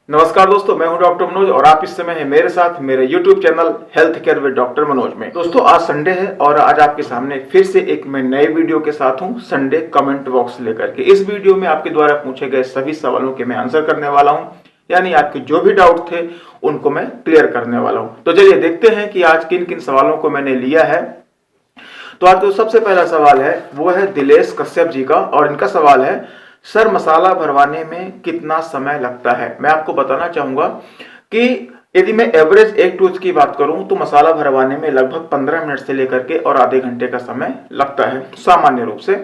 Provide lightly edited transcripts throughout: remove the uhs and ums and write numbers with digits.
नमस्कार दोस्तों, मैं हूं डॉक्टर मनोज और आप इस समय हैं मेरे साथ मेरे YouTube channel health care with doctor Manoj में। दोस्तों, आज संडे है और आज आपके सामने फिर से एक मैं नए वीडियो के साथ हूं, संडे कमेंट बॉक्स लेकर के। इस वीडियो में आपके द्वारा पूछे गए सभी सवालों के मैं आंसर करने वाला हूं, यानी आपके जो भी डाउट थे उनको मैं क्लियर करने वाला हूं। तो चलिए देखते हैं कि आज किन किन सवालों को मैंने लिया है। तो आज जो सबसे पहला सवाल है वो है दिलेश कश्यप जी का, और इनका सवाल है, सर मसाला भरवाने में कितना समय लगता है। मैं आपको बताना चाहूंगा कि यदि मैं एवरेज एक टूथ की बात करूं तो मसाला भरवाने में लगभग 15 मिनट से लेकर के और आधे घंटे का समय लगता है सामान्य रूप से।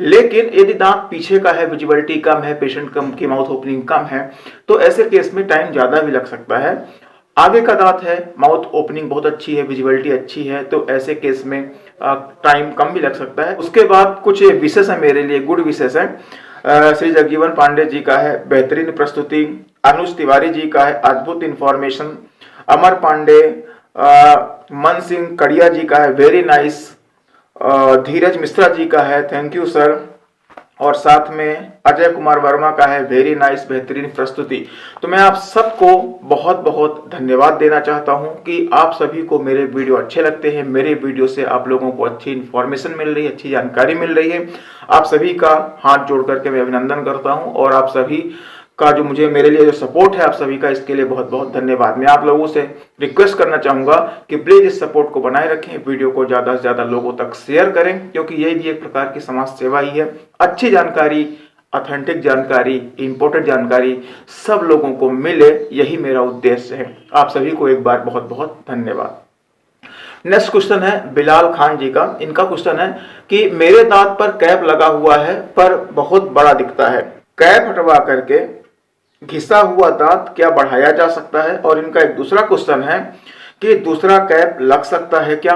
लेकिन यदि दांत पीछे का है, विजिबिलिटी कम है, पेशेंट कम की माउथ ओपनिंग कम है, तो ऐसे केस में टाइम ज्यादा भी लग सकता है। आगे का दांत है, माउथ ओपनिंग बहुत अच्छी है, विजिबिलिटी अच्छी है, तो ऐसे केस में टाइम कम भी लग सकता है। उसके बाद कुछ विशेष है मेरे लिए, गुड विशेष है। श्री जगजीवन पांडे जी का है बेहतरीन प्रस्तुति, अनुज तिवारी जी का है अद्भुत इंफॉर्मेशन, अमर पांडे, मन सिंह कड़िया जी का है वेरी नाइस, धीरज मिश्रा जी का है थैंक यू सर, और साथ में अजय कुमार वर्मा का है वेरी नाइस बेहतरीन प्रस्तुति। तो मैं आप सबको बहुत बहुत धन्यवाद देना चाहता हूं कि आप सभी को मेरे वीडियो अच्छे लगते हैं। मेरे वीडियो से आप लोगों को अच्छी इन्फॉर्मेशन मिल रही है, अच्छी जानकारी मिल रही है। आप सभी का हाथ जोड़ करके मैं अभिनंदन करता हूं, और आप सभी का जो मुझे मेरे लिए जो सपोर्ट है आप सभी का, इसके लिए बहुत बहुत धन्यवाद। मैं आप लोगों से रिक्वेस्ट करना चाहूंगा कि प्लीज इस सपोर्ट को बनाए रखें, वीडियो को ज्यादा से ज्यादा लोगों तक शेयर करें, क्योंकि ये भी एक प्रकार की समाज सेवा ही है। अच्छी जानकारी, ऑथेंटिक जानकारी, इंपोर्टेंट जानकारी सब लोगों को मिले, यही मेरा उद्देश्य है। आप सभी को एक बार बहुत बहुत धन्यवाद। नेक्स्ट क्वेश्चन है बिलाल खान जी का। इनका क्वेश्चन है कि मेरे दांत पर कैप लगा हुआ है पर बहुत बड़ा दिखता है, कैप हटवा करके घिसा हुआ दांत क्या बढ़ाया जा सकता है। और इनका एक दूसरा क्वेश्चन है कि दूसरा कैप लग सकता है क्या।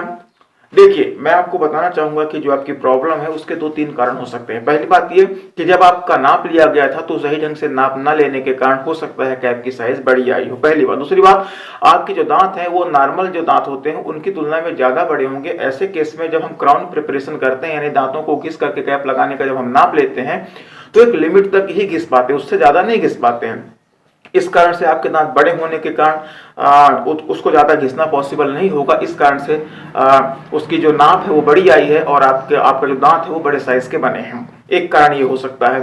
देखिए, मैं आपको बताना चाहूंगा कि जो आपकी प्रॉब्लम है उसके 2-3 कारण हो सकते हैं। पहली बात ये कि जब आपका नाप लिया गया था तो सही ढंग से नाप न लेने के कारण हो सकता है कैप की साइज बड़ी आई हो, पहली बात। दूसरी बात, आपके जो दांत हैं वो नॉर्मल जो दांत होते हैं उनकी तुलना में ज्यादा बड़े होंगे। ऐसे केस में जब हम क्राउन प्रिपरेशन करते हैं, यानी दांतों को घिस करके कैप लगाने का जब हम नाप लेते हैं तो एक लिमिट तक ही घिस पाते हैं, उससे ज्यादा नहीं घिस पाते हैं। इस कारण से आपके दांत बड़े होने के कारण उसको ज्यादा घिसना पॉसिबल नहीं होगा। इस कारण से उसकी जो नाप है वो बड़ी आई है और आपका जो दांत है वो बड़े साइज के बने हैं। एक कारण ये हो सकता है।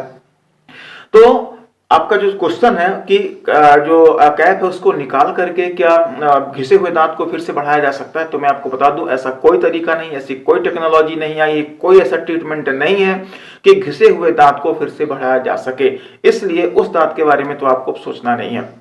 तो आपका जो क्वेश्चन है कि जो कैप है उसको निकाल करके क्या घिसे हुए दांत को फिर से बढ़ाया जा सकता है, तो मैं आपको बता दूं ऐसा कोई तरीका नहीं, ऐसी कोई टेक्नोलॉजी नहीं आई, कोई ऐसा ट्रीटमेंट नहीं है कि घिसे हुए दांत को फिर से बढ़ाया जा सके। इसलिए उस दांत के बारे में तो आपको सोचना नहीं है।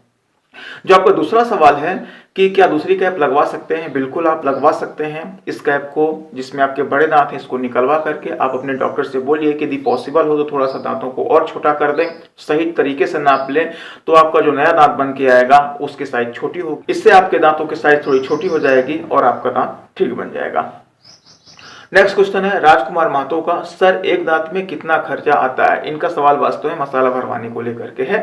जो आपका दूसरा सवाल है कि क्या दूसरी कैप लगवा सकते हैं, बिल्कुल आप लगवा सकते हैं। इस कैप को, जिसमें आपके बड़े दांत हैं, इसको निकलवा करके आप अपने डॉक्टर से बोलिए कि यदि पॉसिबल हो तो थोड़ा सा दांतों को और छोटा कर दें, सही तरीके से नाप लें, तो आपका जो नया दांत बन के आएगा उसकी साइज छोटी होगी। इससे आपके दांतों की साइज थोड़ी छोटी हो जाएगी और आपका दांत ठीक बन जाएगा। नेक्स्ट क्वेश्चन है राजकुमार महतो का, सर एक दांत में कितना खर्चा आता है। इनका सवाल वास्तव में मसाला भरवाने को लेकर के है।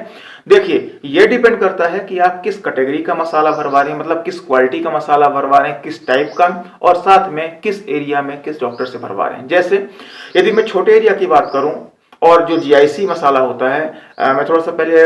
देखिए, ये डिपेंड करता है कि आप किस कैटेगरी का मसाला भरवा रहे हैं, मतलब किस क्वालिटी का मसाला भरवा रहे हैं, किस टाइप का, और साथ में किस एरिया में किस डॉक्टर से भरवा रहे हैं। जैसे यदि मैं छोटे एरिया की बात करूं और जो जीआईसी मसाला होता है, मैं थोड़ा सा पहले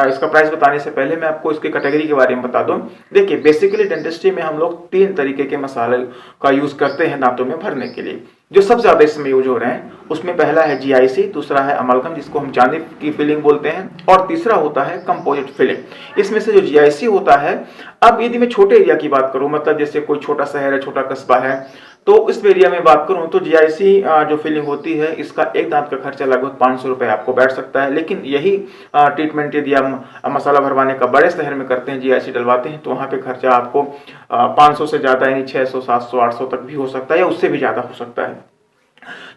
इसका प्राइस बताने से पहले मैं आपको इसकी कैटेगरी के बारे में बता दूं। देखिए, बेसिकली डेंटिस्ट्री में हम लोग 3 तरीके के मसाले का यूज करते हैं दांतों में भरने के लिए। जो सबसे ज्यादा इसमें यूज हो रहे हैं उसमें पहला है जीआईसी, दूसरा है अमलगम जिसको हम चांदी की फिलिंग बोलते हैं, और तीसरा होता है कंपोजिट फिलिंग। इसमें से जो जीआईसी होता है, अब यदि मैं छोटे एरिया की बात करूं, मतलब जैसे कोई छोटा शहर है, छोटा कस्बा है, तो इस एरिया में बात करूं तो जीआईसी जो फिलिंग होती है इसका एक दांत का खर्चा लगभग 500 रुपए आपको बैठ सकता है। लेकिन यही ट्रीटमेंट यदि हम मसाला भरवाने का बड़े शहर में करते हैं, जीआईसी डलवाते हैं, तो वहां पे खर्चा आपको 500 से ज्यादा यानी 600, 700, 800 तक भी हो सकता है या उससे भी ज्यादा हो सकता है।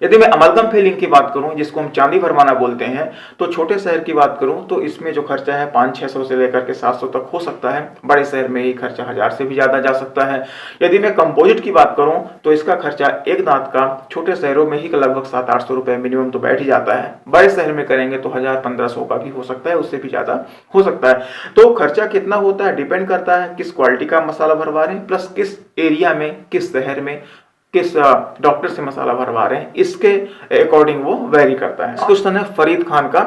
यदि मैं अमलगम फिलिंग की बात करूं जिसको हम चांदी भरवाना बोलते हैं, तो छोटे शहर की बात करूं तो इसमें जो खर्चा है 500-600 से लेकर के 700 तक हो सकता है। बड़े शहर में ही खर्चा 1000 से भी ज्यादा जा सकता है। यदि मैं कंपोजिट की बात करूं तो इसका खर्चा एक दांत का छोटे शहरों में ही लगभग 700-800 रुपए मिनिमम तो बैठ ही जाता है। बड़े शहर में करेंगे तो 1000-1500 का भी हो सकता है, उससे भी ज्यादा हो सकता है। तो खर्चा कितना होता है डिपेंड करता है किस क्वालिटी का मसाला भरवा रहे हैं, प्लस किस एरिया में, किस शहर में, किस डॉक्टर से मसाला भरवा रहे हैं, इसके अकॉर्डिंग वो वेरी करता है। क्वेश्चन है फरीद खान का,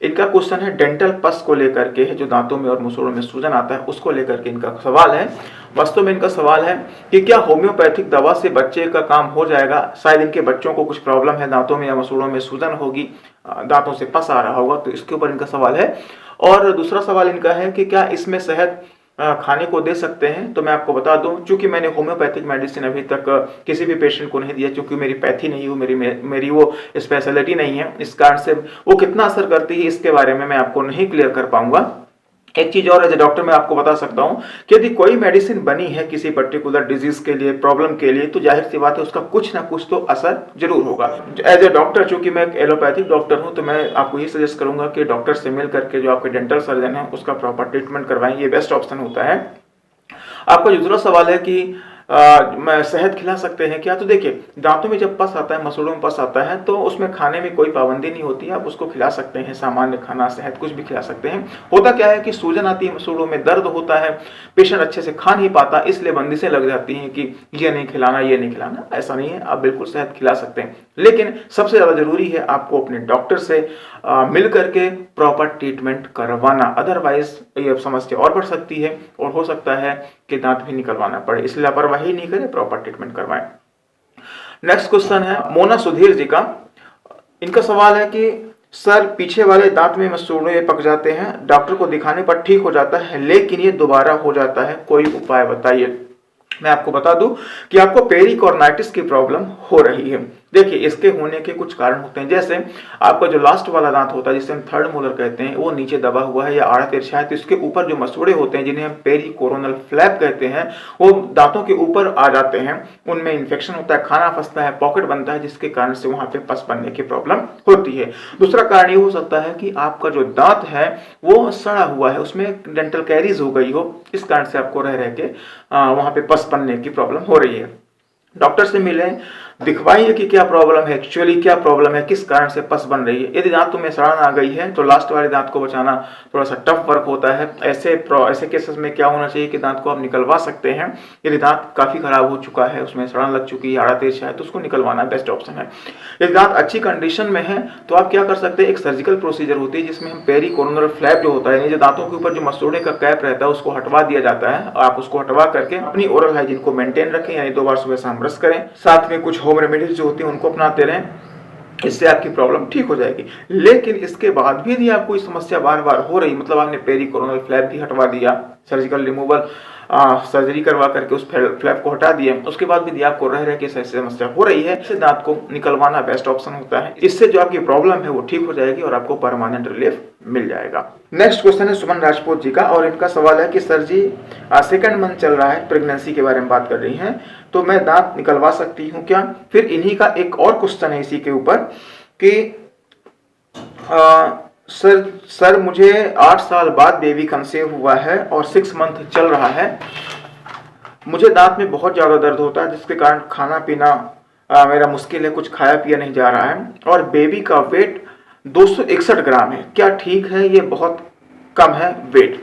इनका क्वेश्चन है डेंटल पस को लेकर के, जो दांतों में और मुसोड़ों में सूजन आता है उसको लेकर के इनका सवाल है। वास्तव में इनका सवाल है कि क्या होम्योपैथिक दवा से बच्चे का काम हो जाएगा। शायद इनके बच्चों को कुछ प्रॉब्लम है, दांतों में या मसूड़ों में सूजन होगी, दांतों से पस आ रहा होगा, तो इसके ऊपर इनका सवाल है। और दूसरा सवाल इनका है कि क्या इसमें शहद खाने को दे सकते हैं। तो मैं आपको बता दूं, चूंकि मैंने होम्योपैथिक मेडिसिन अभी तक किसी भी पेशेंट को नहीं दिया, क्योंकि मेरी पैथी नहीं हो, मेरी वो स्पेशलिटी नहीं है, इस कारण से वो कितना असर करती है इसके बारे में मैं आपको नहीं क्लियर कर पाऊंगा। एक चीज और एज ए डॉक्टर मैं आपको बता सकता हूं कि यदि कोई मेडिसिन बनी है किसी पर्टिकुलर डिजीज के लिए, प्रॉब्लम के लिए, तो जाहिर सी बात है उसका कुछ ना कुछ तो असर जरूर होगा। एज ए डॉक्टर, चूंकि मैं एक एलोपैथिक डॉक्टर हूं, तो मैं आपको ये सजेस्ट करूंगा कि डॉक्टर से मिल करके जो आपके डेंटल सर्जन है उसका प्रॉपर ट्रीटमेंट करवाएं, ये बेस्ट ऑप्शन होता है। आपका दूसरा सवाल है कि मैं शहद खिला सकते हैं क्या। तो देखिए, दांतों में जब पस आता है, मसूड़ों में पस आता है, तो उसमें खाने में कोई पाबंदी नहीं होती है, आप उसको खिला सकते हैं, सामान्य खाना, शहद कुछ भी खिला सकते हैं। होता क्या है कि सूजन आती है, मसूड़ों में दर्द होता है, पेशेंट अच्छे से खा नहीं पाता, इसलिए बंदिशें लग जाती हैं कि ये नहीं खिलाना, ये नहीं खिलाना। ऐसा नहीं है, आप बिल्कुल शहद खिला सकते हैं, लेकिन सबसे ज्यादा जरूरी है आपको अपने डॉक्टर से मिल करके प्रॉपर ट्रीटमेंट करवाना, अदरवाइज ये समस्या और बढ़ सकती है और हो सकता है कि दांत भी निकलवाना पड़े। इसलिए लापरवाही नहीं करें, प्रॉपर ट्रीटमेंट करवाएं। नेक्स्ट क्वेश्चन है मोना सुधीर जी का, इनका सवाल है कि सर पीछे वाले दांत में मसूड़े पक जाते हैं, डॉक्टर को दिखाने पर ठीक हो जाता है, लेकिन ये दोबारा हो जाता है, कोई उपाय बताइए। मैं आपको बता दूं कि आपको पेरिकॉर्नाइटिस की प्रॉब्लम हो रही है। देखिए, इसके होने के कुछ कारण होते हैं, जैसे आपका जो लास्ट वाला दांत होता है जिसे हम थर्ड मोलर कहते हैं, वो नीचे दबा हुआ है या आड़ा तिरछा है, तो इसके ऊपर जो मसूड़े होते हैं जिन्हें हम पेरिकोरोनल फ्लैप कहते हैं, वो दांतों के ऊपर आ जाते हैं, उनमें इन्फेक्शन होता है, खाना फंसता है, पॉकेट बनता है, जिसके कारण से वहां पे पस बनने की प्रॉब्लम होती है। दूसरा कारण ये हो सकता है कि आपका जो दांत है वो सड़ा हुआ है, उसमें डेंटल कैरीज हो गई हो, इस कारण से आपको रह रह के वहां पे पस बनने की प्रॉब्लम हो रही है। डॉक्टर से मिलें, दिखवाइए कि क्या प्रॉब्लम है, एक्चुअली क्या प्रॉब्लम है, किस कारण से पस बन रही है। यदि दांतों में सड़न आ गई है तो लास्ट वाले दांत को बचाना थोड़ा सा टफ वर्क होता है। ऐसे केसेस में क्या होना चाहिए कि दांत को आप निकलवा सकते हैं। यदि दांत काफी खराब हो चुका है, उसमें सड़न लग चुकी है, आड़ा तिरछा है, तो उसको निकलवाना बेस्ट ऑप्शन है। यदि दांत अच्छी कंडीशन में है तो आप क्या कर सकते हैं, एक सर्जिकल प्रोसीजर होती है जिसमें हम पेरिकोरोनल फ्लैप जो होता है, जो दांतों के ऊपर जो मसूड़े का कैप रहता है उसको हटवा दिया जाता है। आप उसको हटवा करके अपनी ओरल हाइजीन को मेंटेन रखें, यानी 2 बार सुबह शाम ब्रश करें, साथ में कुछ होम रेमेडीज जो होती हैं उनको अपनाते रहें, इससे आपकी प्रॉब्लम ठीक हो जाएगी। लेकिन इसके बाद भी यदि आपको इस समस्या बार बार हो रही, मतलब आपने पेरिकोरोनल फ्लैप भी हटवा दिया, सर्जिकल रिमूवल सर्जरी करवा करके उस फ्लैप को हटा दिया, उसके बाद भी आपको रह रह के समस्या हो रही है, इससे दांत को निकलवाना बेस्ट ऑप्शन होता है। इससे जो आपकी प्रॉब्लम है वो ठीक हो जाएगी और आपको परमानेंट रिलीफ मिल जाएगा। नेक्स्ट क्वेश्चन है सुमन राजपूत जी का, और इनका सवाल है कि सर जी सेकंड मंथ चल रहा है, प्रेगनेंसी के बारे में बात कर रही हैं, तो मैं दांत निकलवा सकती हूँ क्या। फिर इन्हीं का एक और क्वेश्चन है इसी के ऊपर कि सर मुझे 8 साल बाद बेबी कंसीव हुआ है और 6 मंथ चल रहा है, मुझे दांत में बहुत ज्यादा दर्द होता है जिसके कारण खाना पीना मेरा मुश्किल है, कुछ खाया पिया नहीं जा रहा है, और बेबी का वेट 261 ग्राम है, क्या ठीक है, ये बहुत कम है वेट।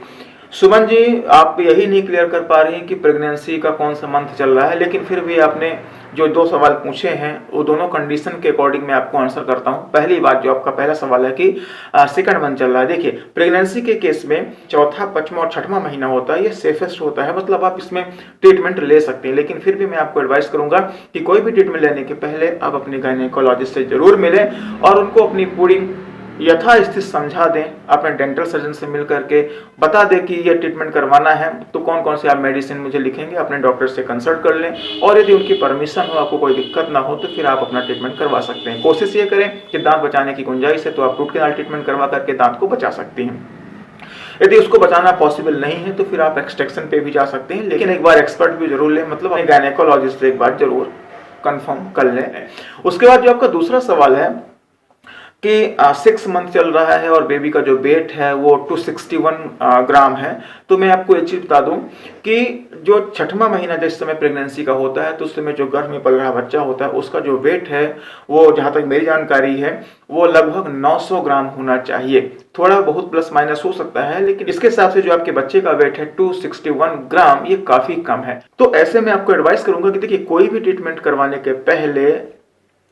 सुमन जी, आप यही नहीं क्लियर कर पा रही हैं कि प्रेगनेंसी का कौन सा मंथ चल रहा है, लेकिन फिर भी आपने जो 2 सवाल पूछे हैं वो दोनों कंडीशन के अकॉर्डिंग मैं आपको आंसर करता हूं। पहली बात, जो आपका पहला सवाल है कि सेकंड मंथ चल रहा है, देखिए प्रेगनेंसी के केस में चौथा, 5वां और 6वां महीना होता है, ये सेफेस्ट होता है, मतलब आप इसमें ट्रीटमेंट ले सकते हैं। लेकिन फिर भी मैं आपको एडवाइस करूंगा कि कोई भी ट्रीटमेंट लेने के पहले आप अपने गायनेकोलॉजिस्ट से जरूर मिलें और उनको अपनी पूरी यथास्थिति समझा दें, अपने डेंटल सर्जन से मिल करके बता दें कि ये ट्रीटमेंट करवाना है, तो कौन कौन से आप मेडिसिन मुझे लिखेंगे, अपने डॉक्टर से कंसल्ट कर लें, और यदि उनकी परमिशन हो, आपको कोई दिक्कत ना हो, तो फिर आप अपना ट्रीटमेंट करवा सकते हैं। कोशिश ये करें कि दांत बचाने की गुंजाइश है तो आप रूट कैनाल ट्रीटमेंट करवा करके दांत को बचा सकती हैं। यदि उसको बचाना पॉसिबल नहीं है तो फिर आप एक्सट्रैक्शन पे भी जा सकते हैं, लेकिन एक बार एक्सपर्ट भी जरूर लें, मतलब अपने गायनेकोलॉजिस्ट से एक बार जरूर कंफर्म कर लें। उसके बाद जो आपका दूसरा सवाल है कि 6 मंथ चल रहा है और बेबी का जो वेट है वो 261 ग्राम है, तो मैं आपको एक चीज बता दूं कि जो 6वां महीना जिस समय प्रेगनेंसी का होता है तो उस समय जो गर्भ में पल रहा बच्चा होता है उसका जो वेट है वो, जहां तक मेरी जानकारी है, वो लगभग 900 ग्राम होना चाहिए। थोड़ा बहुत प्लस माइनस हो सकता है, लेकिन इसके हिसाब से जो आपके बच्चे का वेट है 261 ग्राम, ये काफी कम है। तो ऐसे में आपको एडवाइस करूंगा कि देखिए, कोई भी ट्रीटमेंट करवाने के पहले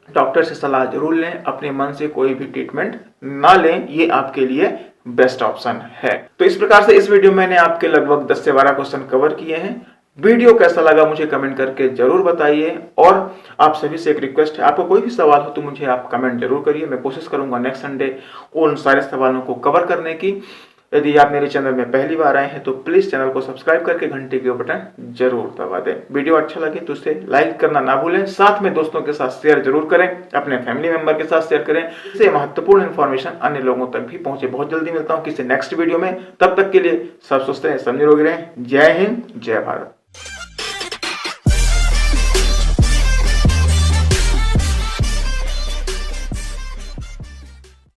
डॉक्टर से सलाह जरूर लें, अपने मन से कोई भी ट्रीटमेंट ना लें, ये आपके लिए बेस्ट ऑप्शन है। तो इस प्रकार से इस वीडियो में मैंने आपके लगभग 10 से 12 क्वेश्चन कवर किए हैं। वीडियो कैसा लगा मुझे कमेंट करके जरूर बताइए, और आप सभी से एक रिक्वेस्ट है, आपको कोई भी सवाल हो तो मुझे आप कमेंट जरूर करिए। मैं कोशिश करूंगा नेक्स्ट संडे उन सारे सवालों को कवर करने की। यदि आप मेरे चैनल में पहली बार आए हैं तो प्लीज चैनल को सब्सक्राइब करके घंटे के बटन जरूर दबा दें। वीडियो अच्छा लगे तो उसे लाइक करना ना भूलें, साथ में दोस्तों के साथ शेयर जरूर करें, अपने फैमिली मेंबर के साथ शेयर करें, इससे महत्वपूर्ण इंफॉर्मेशन अन्य लोगों तक भी पहुंचे। बहुत जल्दी मिलता हूं किसी नेक्स्ट वीडियो में, तब तक के लिए सब स्वस्थ रहें, सब निरोगी रहें। जय हिंद, जय भारत।